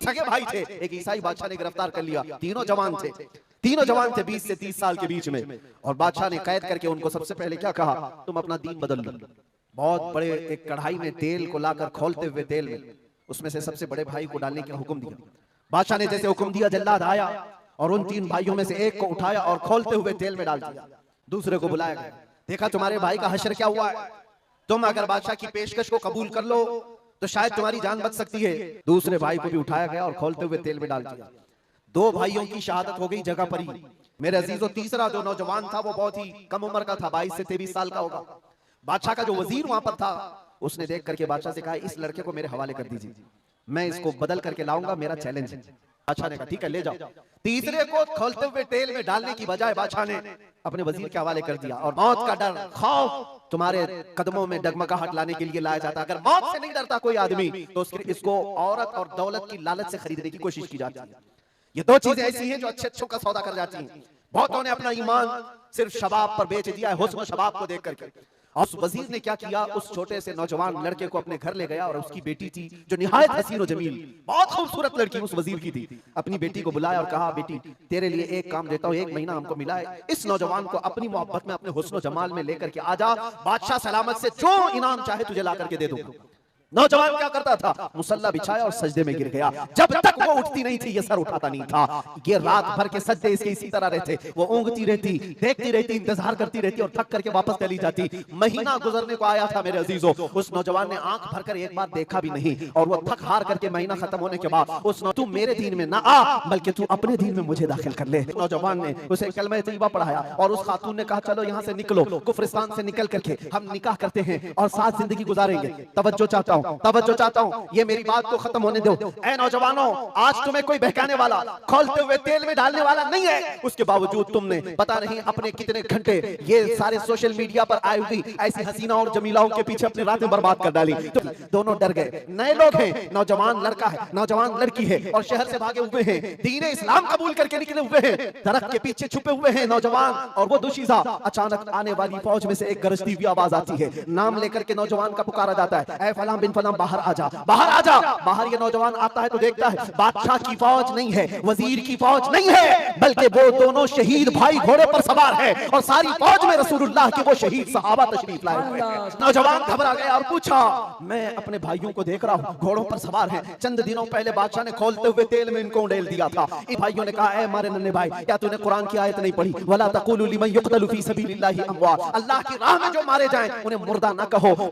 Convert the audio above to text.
सगे भाई थे, एक ईसाई बादशाह ने गिरफ्तार कर लिया। तीनों जवान थे, तीनों जवान थे 20 से 30 साल के बीच में। और बादशाह ने कैद करके उनको सबसे पहले क्या कहा, तुम अपना दीन बदल लो। बहुत बड़े एक कढ़ाई में तेल को लाकर खोलते हुए तेल में उसमें से सबसे बड़े भाई को डालने का हुक्म दिया। बादशाह ने जैसे हुक्म दिया, जल्लाद आया और उन 3 भाइयों में से एक को उठाया और खोलते हुए तेल में डाल दिया। दूसरे को बुलाया गया, देखा तुम्हारे भाई का हश्र क्या हुआ है, तुम अगर बादशाह की पेशकश को कबूल कर लो तो शायद तुम्हारी जान बच सकती है। दूसरे भाई को भी उठाया गया और खोलते हुए तेल में डाल दिया। 2 भाइयों की शहादत हो गई जगह पर ही। मेरे अजीजों, तीसरा जो नौजवान था वो बहुत ही कम उम्र का था, 22 से 23 साल का होगा। बादशाह का जो वजीर वहां पर था उसने देख करके बादशाह से कहा, इस लड़के को मेरे हवाले कर दीजिए, मैं इसको बदल करके लाऊंगा, मेरा चैलेंज है। बादशाह ने कहा ठीक है ले जाओ। तीसरे को खोलते हुए तेल में डालने की बजाय बादशाह ने अपने वजीर के हवाले कर दिया। और मौत का डर, खौफ तुम्हारे कदमों में डगमगाहट लाने के लिए लाया जाता है। अगर मौत से नहीं डरता कोई आदमी तो इसको औरत और दौलत की लालच से खरीदने की कोशिश की जाती है। ये 2 चीजें ऐसी हैं जो अच्छे अच्छों का सौदा कर जाती हैं। बहुतों ने अपना ईमान सिर्फ शबाब पर बेच दिया है, हुस्न शबाब को देख करके। और उस वजीर ने क्या किया, उस छोटे से नौजवान लड़के को अपने घर ले गया और उसकी बेटी थी जो निहायत हसीन और जमील, बहुत खूबसूरत लड़की उस वजीर की थी। अपनी बेटी को बुलाया और कहा, बेटी तेरे लिए एक काम देता हूँ, 1 महीना हमको मिला है, इस नौजवान को अपनी मोहब्बत में, अपने हुस्न जमाल में लेकर के आजा, बादशाह सलामत से जो इनाम चाहे तुझे ला करके दे दूंगा। नौजवान क्या करता था, मुसल्ला बिछाया और सजदे में गिर गया। जब तक वो उठती नहीं थी ये सर उठाता नहीं था। ये रात भर के सजदे इसके इसी तरह रहते, वो ऊँगती रहती, देखती रहती, इंतजार करती रहती और थक करके वापस चली जाती। महीना गुजरने को आया था मेरे अजीजों, उस नौजवान ने आंख भरकर एक बार देखा भी नहीं। और वो थक हार करके महीना खत्म होने के बाद उस तू मेरे दीन में ना आ, बल्कि तू अपने दीन में मुझे दाखिल कर ले। नौजवान ने उसे कलमा तैयबा पढ़ाया और उस खातून ने कहा, चलो यहाँ से निकलो, कुफ्रिस्तान से निकल करके हम निकाह करते हैं और साथ जिंदगी गुजारेंगे। तवज्जो चाहता हूँ, तवज्जो चाहता हूँ, ये मेरी बात को खत्म होने दो। ऐ नौजवानों, आज तुम्हें कोई बहकाने वाला, खोलते हुए तेल में डालने वाला नहीं है। उसके बावजूद तुमने पता नहीं अपने कितने घंटे ये सारे सोशल मीडिया पर आई हुई ऐसी हसीना और जमीलाओं के पीछे अपनी रातें बर्बाद कर डाली। तो दोनों डर गए। नए लोग हैं, नौजवान लड़का है, नौजवान लड़की है और शहर से भागे हुए हैं, दीन इस्लाम कबूल करके निकले हुए हैं, दरख्त के पीछे छुपे हुए हैं नौजवान। और वो दुशीजा अचानक आने वाली फौज में से एक गरजती हुई आवाज आती है, नाम लेकर के नौजवान का पुकारा जाता है, ऐ फलां बिन फलां बाहर आजा, बाहर आजा। बाहर ये नौजवान आता है तो देखता है बादशाह की फौज नहीं है, वजीर की फौज नहीं है, बल्कि वो दोनों शहीद भाई घोड़े पर सवार है और सारी फौज में रसूलुल्लाह के वो शहीद सहाबा तशरीफ लाए हुए हैं। नौजवान घबरा गया और पूछा, मैं अपने भाइयों को देख रहा हूँ घोड़ों पर सवार हैं, चंद दिनों पहले बादशाह ने खोलते हुए तेल में इनको उड़ेल दिया था। इन भाइयों ने कहा, ऐ हमारे नन्हे भाई, क्या तूने कुरान की आयत नहीं पढ़ी, वला तक़ूलू लिमन युक़तलु फ़ी सबीलिल्लाहि अमवात, अल्लाह की राह में जो मारे जाएं उन्हें मुर्दा ना कहो।